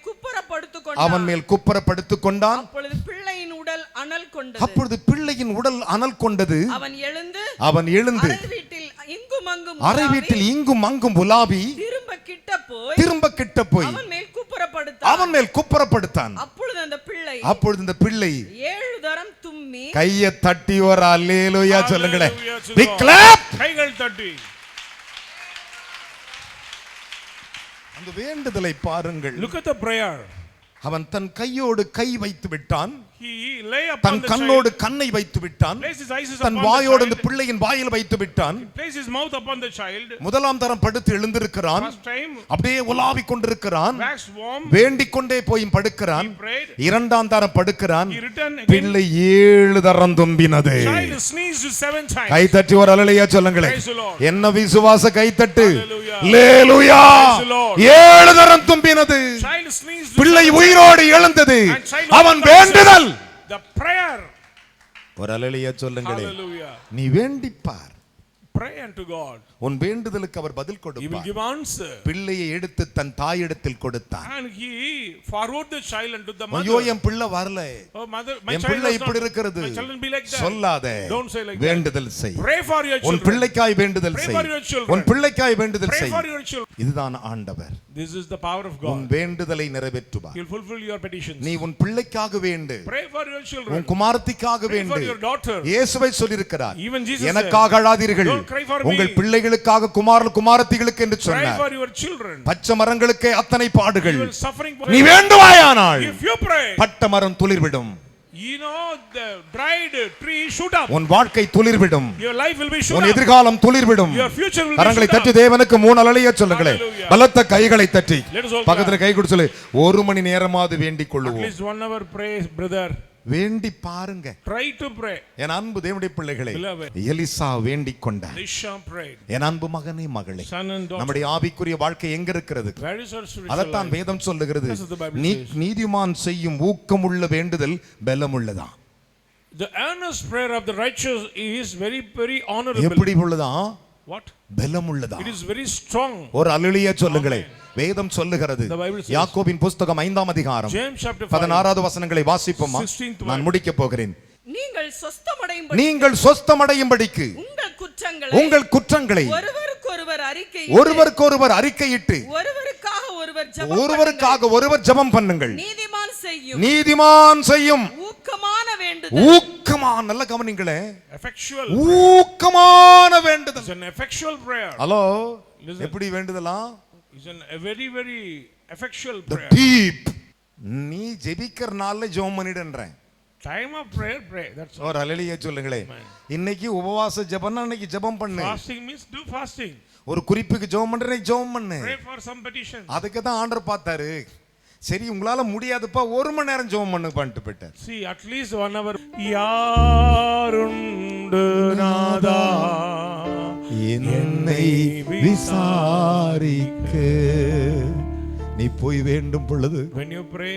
குப்புறப்படுத்திக் கொண்டான். அப்பொழுது பிள்ளையின் உடல் அனல் கொண்டது. அவன் எழுந்து அங்கும் அறை வீட்டில் இங்கும் அங்கும் உலாவி திரும்ப கிட்ட போய் அவன் மேல் குப்புறப்படுத்தான். அப்பொழுது அந்த பிள்ளை 7 தரம் தும்மி கையை தட்டி ஒரு அல்லேலூயா சொல்லுங்களேன். Hallelujah. Big clap. கைகள் தட்டி அந்த வேண்டுதலை பாருங்கள். Look at the prayer. அவன் தன் கையோடு கை வைத்து விட்டான். He lay upon than the கண்ணோடு child. கண்ணை வைத்து விட்டான். Place his eyes than upon வாயோடு the அந்த child. பிள்ளையின் வாயில் வைத்து விட்டான். Place his mouth upon the child. முதலாம் தரம் படுத்து எழுந்திருக்கிறான். First time அப்படியே உலாவிக் கொண்டிருக்கிறான். waxed warm. வேண்டிக் கொண்டே போய் படுக்கிறான். He prayed. இரண்டாம் தரம் படுக்கிறான். He returned again. பிள்ளை 7 தரம் தும்பினது. Child sneezed 7 times. கை தட்டி ஒரு அல்லேலூயா சொல்லுங்களேன். Praise the Lord. என்ன விசுவாச கைத்தட்டு. Hallelujah. Hallelujah. Praise the Lord. 7 தரம் தும்பினது. Child sneezed. பிள்ளை உயிரோடு எழுந்தது. And child அவன் வேண்டுதல். The prayer. ஒரு அல்லேலூயா சொல்லுங்களேன். Hallelujah. நீ வேண்டிப்பார். Pray unto God. உன் வேண்டுதலுக்கு அவர் பதில் He will கொடுப்பார். give answer. பிள்ளையை எடுத்து தன் தாயிடத்தில் கொடுத்தான். And he forward the child unto the ஐயோ mother. என் பிள்ளை வரல. Oh mother, my N child பிள்ளை is இப்படி not. இருக்கிறது. My children be like that. சொல்லாத. Don't say like that. வேண்டுதல் செய். Pray for your உன் children. பிள்ளைக்காய் வேண்டுதல் Pray செய். for your children. உன் பிள்ளைக்காய் வேண்டுதல் Pray செய். for your children. இதுதான் ஆண்டவர். This is the power of உன் God. வேண்டுதலை நிறைவேற்றுவார். He will fulfill your petitions. நீ உன் பிள்ளைக்காக வேண்டு. Pray for your children. உன் குமாரத்திக்காக Pray for வேண்டு. your daughter. இயேசுவை சொல்லியிருக்கிறார். Even Jesus எனக்காக அழாதீர்கள். Don't cry for me. உங்கள் பிள்ளைகளுக்காக குமாரத்திகளுக்கு என்று Pray சொன்னார். for your children. பச்சை மரங்களுக்கே அத்தனை பாடுகள். You will suffering for நீ வேண்டுவாயானால் If you pray, பட்ட மரம் துளிர்விடும். you know the dried tree shoot up. உன் வாழ்க்கை துளிர்விடும். Your life will be shoot உன் up. எதிர்காலம் துளிர்விடும். Your future will be கரங்களை shoot தட்டி up. தேவனுக்கு 3 அல்லேலூயா சொல்லுங்களேன். Hallelujah. பலத்த கைகளை தட்டி Let us all பக்கத்துல கை கொடுத்து சொல்லு. 1 மணி நேரமாவது வேண்டிக் At கொள்ளுவோம். least 1 hour pray, brother. வேண்டி பாருங்க. Try to pray. என் அன்பு தேவனுடைய பிள்ளைகளே, Beloved. எலிசா வேண்டிக் கொண்டார். Elisha prayed. என் அன்பு மகனே மகளே, Son and daughter. நம்முடைய ஆவிக்குரிய வாழ்க்கை எங்க இருக்கிறது? Where is our spiritual அதத்தான் life? வேதம் சொல்லுகிறது. That's what the Bible says. நீதிமான் செய்யும் ஊக்கமுள்ள வேண்டுதல் பலமுள்ளதா. The earnest prayer of the righteous is very, very honorable. எப்படி உள்ளதா? What? பலமுள்ளதா. It is very strong. ஒரு அல்லேலூயா சொல்லுங்களேன். வேதம் சொல்லுகிறது. The Bible says. யாக்கோபின் புத்தகம் 5ஆம் அதிகாரம் James chapter 5. 16வது வசனங்களை வாசிப்போமா? 16th நான் முடிக்க போகிறேன். நீங்கள் சொஸ்தமடையும்படி நீங்கள் சொஸ்தமடையும்படிக்கு உங்கள் குற்றங்களை ஒருவருக்கொருவர் அறிக்கையிட்டு ஒருவருக்காக ஒருவர் ஜெபம் பண்ணுங்கள். நீதிமான் செய்யும் ஊக்கமான நல்ல கவனிங்களே. Effectual. ஊக்கமான வேண்டுதல். It's an effectual prayer. Hello, Listen. எப்படி வேண்டுதலா? It's a very, very effectual The prayer. deep. நீ ஜெபிக்கிறனால ஜெபம் பண்ணிடுன்றேன். Time of prayer, pray. That's all. ஒரு அல்லேலூயா சொல்லுங்களே. இன்னைக்கு உபவாச ஜெபம்னா இன்னைக்கு ஜெபம் பண்ணு. Fasting means do fasting. ஒரு குறிப்புக்கு ஜெபம் பண்றேன், ஜெபம் பண்ணு. Pray for some petition. அதுக்கு தான் ஆண்டவர் பார்த்தாரு. சரி உங்களால முடியாதுப்பா 1 மணி நேரம் ஜெபம் பண்ணு பண்ணிட்டு போயிட்டார். See, at least 1 hour. யாருண்டு நாதா என்னை விசாரிக்க நீ போய் வேண்டும் பொழுது when you pray,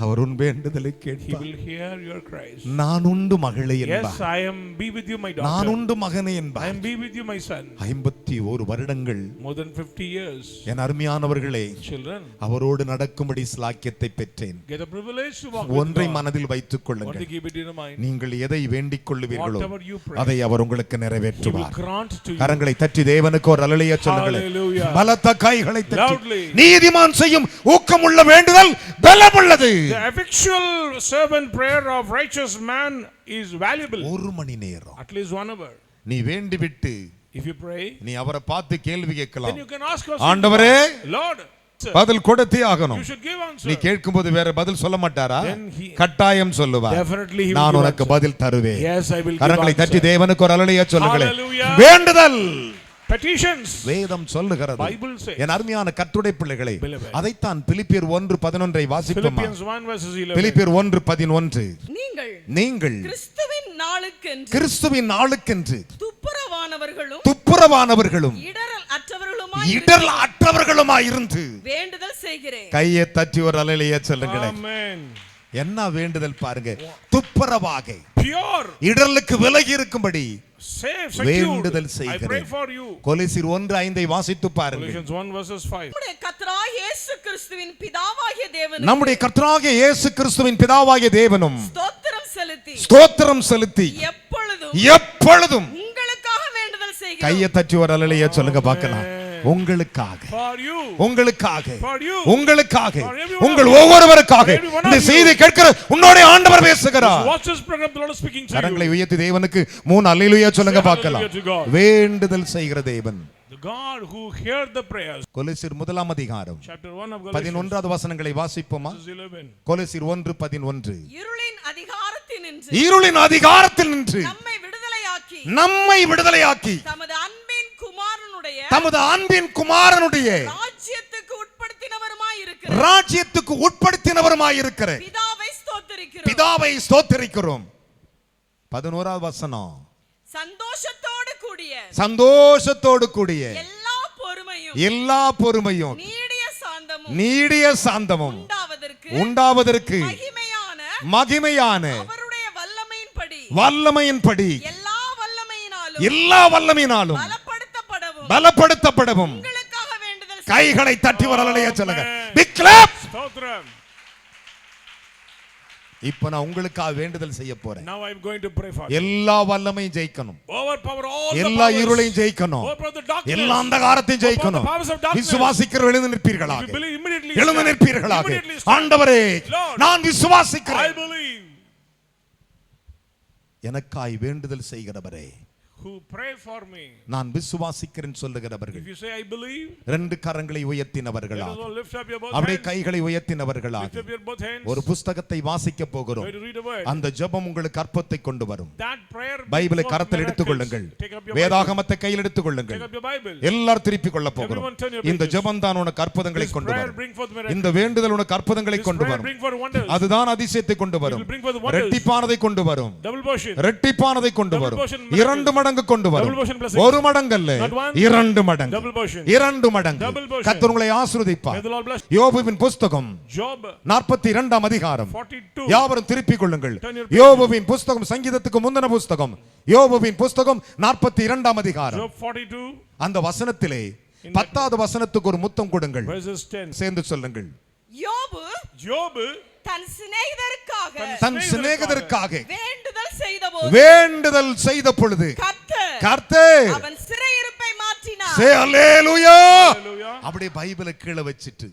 அவர் உன் வேண்டுதலை he கேட்பார். will hear your cries. நான் உண்டு மகளே Yes, என்பார். I am be with you, my daughter. நான் உண்டு மகனே I என்பார். am be with you, my son. 51 வருடங்கள் More than 50 years. என் அருமையானவர்களே, Children, அவரோடு நடக்கும்படி ஸ்லாக்கியத்தை பெற்றேன். get a privilege to walk with ஒன்றை God. மனதில் வைத்துக் What கொள்ளுங்கள். to keep it in your mind. நீங்கள் எதை வேண்டிக் கொள்ளுவீர்களோ Whatever you pray, அதை அவர் உங்களுக்கு he will நிறைவேற்றுவார். grant to you. கரங்களை தட்டி தேவனுக்கு ஒரு அல்லேலூயா சொல்லுங்களேன். Hallelujah. பலத்த கைகளை தட்டி Loudly. நீதிமான் செய்யும் ஊக்கமுள்ள வேண்டுதல் பலமுள்ளது. The effectual servant prayer of righteous man is valuable. 1 மணி நேரம் At least 1 hour. நீ வேண்டிவிட்டு If you pray, நீ அவரை பார்த்து கேள்வி then கேட்கலாம். you can ask us, ஆண்டவரே, Lord, பதில் கொடுத்தே ஆகணும். you should give answer. நீ கேட்கும்போது வேற பதில் சொல்ல மாட்டாரா? Then he- கட்டாயம் சொல்லுவார். Definitely he will நான் give உனக்கு answer. பதில் தருவேன். Yes, I will give கரங்களை தட்டி answer. தேவனுக்கு ஒரு அல்லேலூயா சொல்லுங்களேன். Hallelujah. வேண்டுதல் Petitions. வேதம் சொல்லுகிறது. Bible says. என் அருமையான கர்த்தருடைய பிள்ளைகளே, Beloved. அதைத்தான் பிலிப்பியர் 1:11 வாசிப்போமா? Philippians 1 verses 11. பிலிப்பியர் 1:11 நீங்கள் கிறிஸ்துவின் நாளுக்கென்று துப்புரவானவர்களும் இடரல் அற்றவர்களுமாய் இருந்து வேண்டுதல் செய்கிறேன். கையை தட்டி ஒரு அல்லேலூயா சொல்லுங்களேன். Amen. என்ன வேண்டுதல் பாருங்க. துப்புரவாக Pure. இடரலுக்கு விலகி இருக்கும்படி Safe, secured. வேண்டுதல் I pray செய்கிறேன். for you. கொலோசியர் 1:5 வாசித்து பாருங்க. Colossians 1 verses 5. நம்முடைய கர்த்தராகிய இயேசு கிறிஸ்துவின் பிதாவாகிய தேவனும் நம்முடைய கர்த்தராகிய இயேசு கிறிஸ்துவின் பிதாவாகிய தேவனும் ஸ்தோத்திரம் செலுத்தி எப்பொழுதும் உங்களுக்காக கையை தட்டி ஒரு அல்லேலூயா சொல்லுங்க பார்க்கலாம். உங்களுக்காக, For you. உங்களுக்காக, For you. உங்களுக்காக, For everyone. உங்கள் ஒவ்வொருவருக்காக For every one இந்த of you. செய்தி கேட்கிற உன்னோட ஆண்டவர் பேசுகிறார். Watch this program, the Lord is speaking to கரங்களை you. உயர்த்தி தேவனுக்கு 3 அல்லேலூயா சொல்லுங்க Say பார்க்கலாம். hallelujah to God. வேண்டுதல் செய்கிற தேவன். The God who heard the prayers. கொலோசியர் 1 அதிகாரம் Chapter 1 of Galatians. 11வது வசனங்களை வாசிப்போமா? Verses 11. கொலோசியர் 1:11. இருளின் அதிகாரத்தில் நின்று இருளின் அதிகாரத்தில் நின்று நம்மை விடுதலையாக்கி நம்மை விடுதலையாக்கி தமது அன்பின் குமாரனுடைய தமது அன்பின் குமாரனுடைய ராஜ்யத்துக்கு உட்படுத்தினவருமாய் இருக்கிற ராஜ்யத்துக்கு உட்படுத்தினவருமாய் இருக்கிற பிதாவை ஸ்தோத்திரிக்கிறோம். பிதாவை ஸ்தோத்திரிக்கிறோம். 11வது வசனம். சந்தோஷத்தோடு கூடிய சந்தோஷத்தோடு கூடிய எல்லா பொறுமையும் எல்லா பொறுமையும் நீடிய சாந்தமும் உண்டாவதற்கு மகிமையான அவருடைய வல்லமையின்படி எல்லா வல்லமையினாலும் பலப்படுத்தப்படவும் உங்களுக்காக வேண்டுதல் கைகளை தட்டி வரலையா சொல்லுங்க. Big clap. இப்ப நான் உங்களுக்காக வேண்டுதல் செய்ய போறேன். Now I am going to pray for you. எல்லா வல்லமையும் ஜெயிக்கணும். Overpower all the எல்லா powers. இருளையும் ஜெயிக்கணும். Overpower the darkness. எல்லா அந்தகாரத்தையும் ஜெயிக்கணும். Overpower the powers of darkness. விசுவாசிக்கிற எழுந்து நிற்பீர்களாக. If you believe, immediately எழுந்து stand. நிற்பீர்களாக. Immediately stand. ஆண்டவரே, Lord, நான் விசுவாசிக்கிறேன். I believe. எனக்காய் வேண்டுதல் செய்கிறவரே, Who pray for me. நான் விசுவாசிக்கிறேன் சொல்லுகிறவர்கள். If you say I believe, 2 கரங்களை உயர்த்தினவர்களா, let us all lift up your both அப்படியே hands. கைகளை உயர்த்தினவர்களா, Lift up your both hands. ஒரு புத்தகத்தை வாசிக்க போகிறோம். Going to read a word. அந்த ஜெபம் உங்களுக்கு அற்பத்தை கொண்டு வரும். That prayer பைபிளை brings கரத்தில் forth எடுத்துக் miracles. கொள்ளுங்கள். Take up your Bible. வேதாகமத்தை கையில் எடுத்துக் கொள்ளுங்கள். Take up your Bible. எல்லாரும் திருப்பிக் கொள்ள போகிறோம். Everyone turn your இந்த pages. ஜெபம் தான் உனக்கு அற்புதங்களை This கொண்டு prayer வரும். bring forth miracles. இந்த வேண்டுதல் உனக்கு அற்புதங்களை This கொண்டு prayer வரும். bring forth wonders. அதுதான் அதிசயத்தை கொண்டு வரும். It will bring forth wonders. இரட்டிப்பானதை கொண்டு வரும். Double portion. இரட்டிப்பானதை கொண்டு Double வரும். portion miracles. 2 மடங்கு கொண்டு வரும். Double portion blessings. ஒரு மடங்கல்ல, Not one. 2 மடங்கு. Double portion. 2 மடங்கு. Double portion. கர்த்தர் உங்களை ஆசீர்வதிப்பார். May the Lord bless. யோபுவின் புத்தகம் Job 42 அதிகாரம். 42. யாவரும் திருப்பிக் கொள்ளுங்கள். Turn your pages. யோபுவின் புத்தகம் சங்கீதத்துக்கு முந்தின புத்தகம். யோபுவின் புத்தகம் 42 அதிகாரம். Job 42. அந்த வசனத்திலே 10வது வசனத்துக்கு ஒரு முத்தம் கொடுங்கள். Verses 10. சேர்ந்து சொல்லுங்கள். Job தன் சிநேகிதருக்காக வேண்டுதல் செய்த பொழுது கர்த்தர் அவன் சிறையிருப்பை மாற்றினார். சே அல்லேலூயா. Hallelujah. அப்படியே பைபிளை கீழே வச்சிட்டு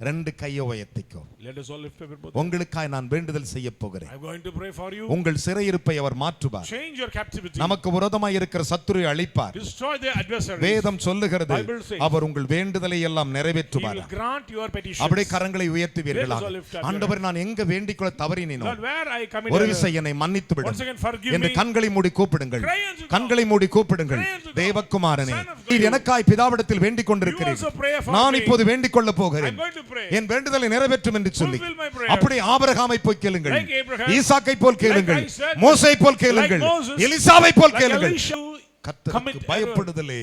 2 கையை உயர்த்திக்கோ. Let us all lift up your both. உங்களுக்காய் நான் வேண்டுதல் செய்ய போகிறேன். I'm going to pray for you. உங்கள் சிறையிருப்பை அவர் மாற்றுவார். Change your captivity. நமக்கு விரோதமாய் இருக்கிற சத்துருவை அழிப்பார். Destroy the adversaries. வேதம் சொல்லுகிறது Bible says, அவர் உங்கள் வேண்டுதலை எல்லாம் He நிறைவேற்றுவார். will grant your petitions. அப்படியே கரங்களை உயர்த்துவீர்களா? Let us all lift up your ஆண்டவர், நான் எங்க வேண்டிக்கொள்ள தவறினேனோ Lord, where I committed ஒரு error. விசை என்னை மன்னித்து Once விடும் again forgive என்று me. கண்களை மூடி கூப்பிடுங்கள். Cry unto God. கண்களை மூடி கூப்பிடுங்கள். Cry unto God. தேவகுமாரனே, Son of God. நீர் எனக்காய் பிதாவிடத்தில் வேண்டிக் கொண்டிருக்கிறீர். You also pray for நான் me. இப்போது வேண்டிக் கொள்ள போகிறேன். I'm going to pray. என் வேண்டுதலை நிறைவேற்றும் என்று சொல்லி Fulfill my prayer. அப்படியே ஆபிரகாமை போல் கேளுங்கள். Like Abraham. ஈசாக்கை போல் கேளுங்கள். Like Isaac. மோசே போல் கேளுங்கள். Like Moses. எலிசாவை போல் Like கேளுங்கள். Elisha. கர்த்தருக்கு Commit பயப்படுதலே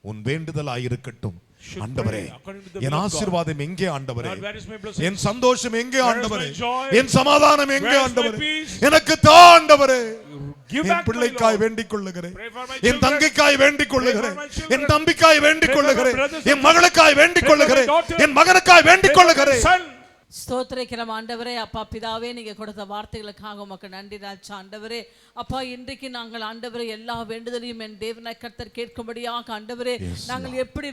உன் வேண்டுதலாயிருக்கட்டும். Should ஆண்டவரே, pray according to the N will of God. ஆசீர்வாதம் எங்கே ஆண்டவரே? Lord, where is my blessing? என் சந்தோஷம் எங்கே Where is ஆண்டவரே? my joy? என் சமாதானம் எங்கே Where is my ஆண்டவரே? peace? எனக்கு தா ஆண்டவரே. Give N back my பிள்ளைக்காய் Lord. வேண்டிக் கொள்ளுகிறேன். Pray for my N children. தங்கைக்காய் வேண்டிக் கொள்ளுகிறேன். Pray for my children. என் தம்பிக்காய் வேண்டிக் Pray for my கொள்ளுகிறேன். brothers என் மகளுக்காய் வேண்டிக் Pray for my கொள்ளுகிறேன். daughter. என் மகனுக்காய் வேண்டிக் Pray for my கொள்ளுகிறேன். son. ஸ்தோத்திரிக்கிறோம் ஆண்டவரே. அப்பா பிதாவே, நீங்க கொடுத்த வார்த்தைகளுக்காக உமக்கு நன்றி ராஜா. ஆண்டவரே அப்பா, இன்றைக்கு நாங்கள் ஆண்டவரே எல்லா வேண்டுதலையும் என் தேவனாய் கர்த்தர் கேட்கும்படியாக ஆண்டவரே நாங்கள் எப்படி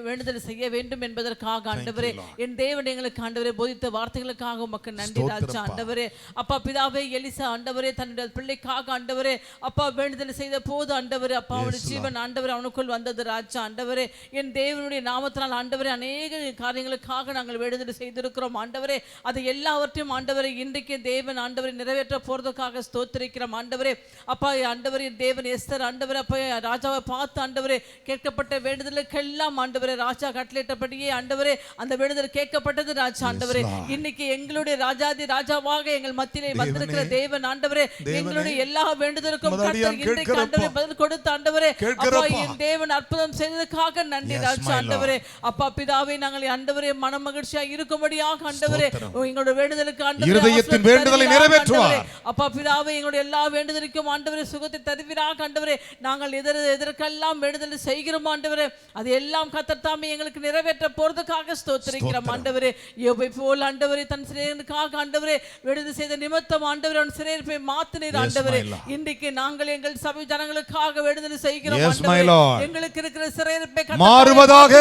வேண்டுதல் செய்ய வேண்டும் என்பதற்காக ஆண்டவரே என் தேவன் எங்களுக்கு ஆண்டவரே போதித்த வார்த்தைகளுக்காக உமக்கு நன்றி ராஜா. ஆண்டவரே அப்பா பிதாவே, எலிசா ஆண்டவரே தன்னுடைய பிள்ளைக்காக ஆண்டவரே அப்பா வேண்டுதல் செய்த போது ஆண்டவரே அப்பா அவனுடைய ஜீவன் ஆண்டவரே அவனுக்குள் வந்தது ராஜா. ஆண்டவரே என் தேவனுடைய நாமத்தினால் ஆண்டவரே அநேக காரியங்களுக்காக நாங்கள் வேண்டுதல் செய்திருக்கிறோம் ஆண்டவரே. அது எல்லாவற்றையும் ஆண்டவரே இன்றைக்கு தேவன் ஆண்டவரை நிறைவேற்ற போறதுக்காக ஸ்தோத்திரிக்கிறோம் ஆண்டவரே. அப்பா ஆண்டவரே தேவன் எஸ்தர் ஆண்டவரே அப்பா ராஜாவை பார்த்து ஆண்டவரே கேட்கப்பட்ட வேண்டுதலுக்கெல்லாம் ஆண்டவரே ராஜா கட்டளையிட்டபடியே ஆண்டவரே அந்த வேண்டுதல் கேட்கப்பட்டது ராஜா. ஆண்டவரே இன்னைக்கு எங்களுடைய ராஜாதி ராஜாவாக எங்கள் மத்தியிலே வந்திருக்கிற தேவன் ஆண்டவரே எங்களுடைய எல்லா வேண்டுதலுக்கும் கர்த்தர் இன்றைக்கு ஆண்டவரே பதில் கொடுத்த ஆண்டவரே அப்பா என் தேவன் அற்புதம் செய்ததற்காக நன்றி ராஜா. ஆண்டவரே அப்பா பிதாவே, நாங்கள் ஆண்டவரே மன மகிழ்ச்சியா இருக்கும்படியாக ஆண்டவரே ஆண்டவரே எங்களுடைய வேண்டுதலுக்கு ஆண்டவரே இருதயத்தின் வேண்டுதலை நிறைவேற்றுவார். அப்பா பிதாவே எங்களுடைய எல்லா வேண்டுதலுக்கும் ஆண்டவரே சுகத்தை தருவீராக ஆண்டவரே. நாங்கள் எதற்கெல்லாம் வேண்டுதல் செய்கிறோம் ஆண்டவரே அது எல்லாம் கர்த்தர் தாமே எங்களுக்கு நிறைவேற்ற போறதுக்காக ஸ்தோத்திரிக்கிறோம் ஆண்டவரே. யோபை போல் ஆண்டவரே தன் சிறையனுக்காக ஆண்டவரே வேண்டுதல் செய்த நிமித்தம் ஆண்டவரே அவன் சிறையிருப்பை மாத்தினீர் ஆண்டவரே. இன்றைக்கு நாங்கள் எங்கள் சபை ஜனங்களுக்காக வேண்டுதல் செய்கிறோம் ஆண்டவரே. எங்களுக்கு இருக்கிற சிறையிருப்பை மாறுவதாக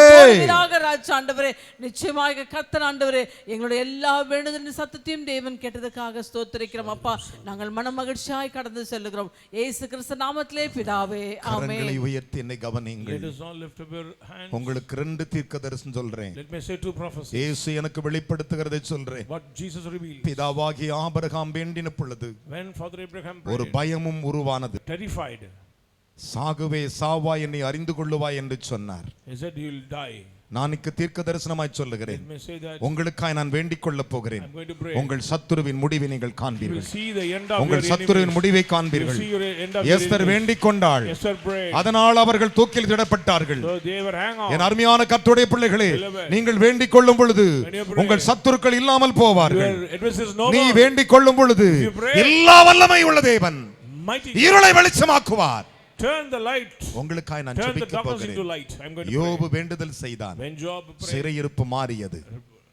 ஆண்டவரே. நிச்சயமாக கர்த்தர் ஆண்டவரே எங்களுடைய எல்லா வேண்டுதலின் சத்தத்தையும் தேவன் கேட்டதுக்காக ஸ்தோத்திரிக்கிறோம் அப்பா. நாங்கள் மன மகிழ்ச்சியாய் கடந்து செல்லுகிறோம் இயேசு கிறிஸ்து நாமத்திலே பிதாவே ஆமென். கரங்களை உயர்த்தி என்னை கவனியுங்கள். Let us all lift up your hands. உங்களுக்கு 2 தீர்க்கதரிசனம் சொல்றேன். Let me say 2 prophecies. இயேசு எனக்கு வெளிப்படுத்துகிறதை சொல்றேன். What Jesus revealed. பிதாவாகிய ஆபிரகாம் வேண்டின பொழுது When Father Abraham ஒரு prayed, பயமும் உருவானது. terrified, சாகுவே சாவா என்னை அறிந்து கொள்ளுவாய் என்று சொன்னார். he said you will die. நான் இக்கு தீர்க்க தரிசனமாய் சொல்லுகிறேன். Let me say that. உங்களுக்காய் நான் வேண்டிக் கொள்ளப் போகிறேன். I'm going to pray. உங்கள் சத்துருவின் முடிவை நீங்கள் You will காண்பீர்கள். see the end of உங்கள் your சத்துருவின் enemies. முடிவை You will காண்பீர்கள். see your end of your Esther enemies. வேண்டிக் கொண்டாள். Esther prayed. அதனால் அவர்கள் தூக்கில் திடப்பட்டார்கள். So they were hang N on. அருமையான கர்த்தருடைய பிள்ளைகளே, நீங்கள் வேண்டிக் கொள்ளும் பொழுது உங்கள் சத்துருக்கள் இல்லாமல் போவார்கள். Your adversaries no நீ more. வேண்டிக் கொள்ளும் பொழுது எல்லா வல்லமை உள்ள தேவன் Mighty. இருளை வெளிச்சமாக்குவார். Turn the light. உங்களுக்காய் நான் Turn the ஜெபிக்க darkness into போகிறேன். light. I'm going to யோபு pray. வேண்டுதல் செய்தான். When Job prayed, சிறையிருப்பு மாறியது.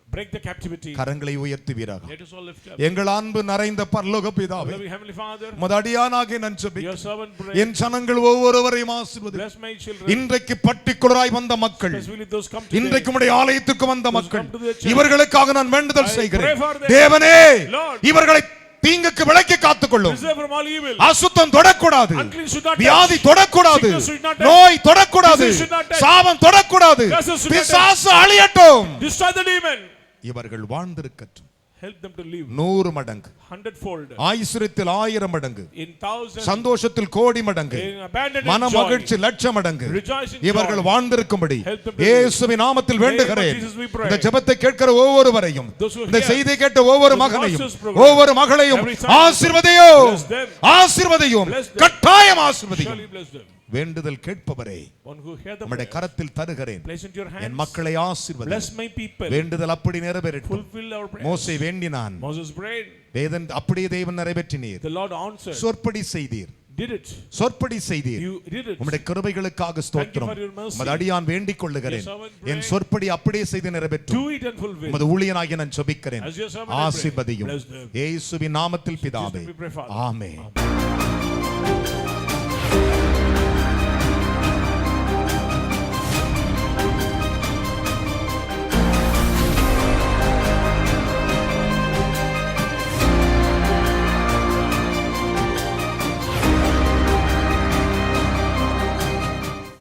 break the captivity. கரங்களை உயர்த்துவீராக. Let us all lift up. எங்கள் அன்பு நிறைந்த பரலோக பிதாவே, Loving Heavenly Father, உமது அடியானாகிய நான் your ஜெபிக்கிறேன். servant prayed. என் ஜனங்கள் ஒவ்வொருவரையும் ஆசீர்வதி. Bless my children. இன்றைக்கு பர்టిక్యులராய் வந்த மக்கள், Especially those come today. இன்றைக்கு உம்முடைய ஆலயத்துக்கு வந்த மக்கள், come to the church. இவர்களுக்காக நான் வேண்டுதல் I செய்கிறேன். pray for them. தேவனே, Lord, இவர்களை தீங்குக்கு விலக்கி காத்துக்கொள்ளும். preserve from all evil. அசுத்தம் தொடக்கூடாது, Unclean should not touch. வியாதி தொடக்கூடாது, Sickness should not touch. நோய் தொடக்கூடாது, Disease should not touch. சாபம் தொடக்கூடாது, Curses should not touch. பிசாசு அழியட்டும். Destroy the demon. இவர்கள் வாழ்ந்திருக்கட்டும். Help them to live 100 மடங்கு, 100-fold. ஆயுசுரத்தில் 1000 மடங்கு, In thousands. சந்தோஷத்தில் கோடி மடங்கு, In abandon மன and joy. மகிழ்ச்சி லட்சம் மடங்கு Rejoice in இவர்கள் joy. வாழ்ந்திருக்கும்படி Help them to இயேசுவின் நாமத்தில் வேண்டுகிறேன். Jesus we pray. இந்த ஜெபத்தை கேட்கிற ஒவ்வொருவரையும், Those who இந்த hear செய்தியை கேட்ட ஒவ்வொரு those மகனையும் watch this program, ஒவ்வொரு மகளையும் every son, ஆசீர்வதியும், bless them. ஆசீர்வதியும், Bless them. கட்டாயம் ஆசீர்வதியும். Surely bless them. வேண்டுதல் கேட்பவரே, One who hear the உம்முடைய prayer, கரத்தில் தருகிறேன். place into your N hands. மக்களை ஆசீர்வதி. Bless my people. வேண்டுதல் அப்படி நிறைவேறட்டும். Fulfill our prayers. மோசே வேண்டினான், Moses prayed. வேதன் அப்படியே தேவன் நிறைவேற்றினீர். The Lord answered. சொற்படி செய்தீர், Did it. சொற்படி செய்தீர். You did it. உம்முடைய கிருபைகளுக்காக ஸ்தோத்திரம். Thank you for your mercy. உமது அடியான் வேண்டிக் கொள்ளுகிறேன். Your servant prayed. என் சொற்படி அப்படியே செய்து நிறைவேற்றும். Do it and fulfill. உமது ஊழியனாகிய நான் ஜெபிக்கிறேன். As your servant I pray. ஆசீர்வதியும். Bless them. இயேசுவின் நாமத்தில் பிதாவே. Jesus, we pray, Father. Amen.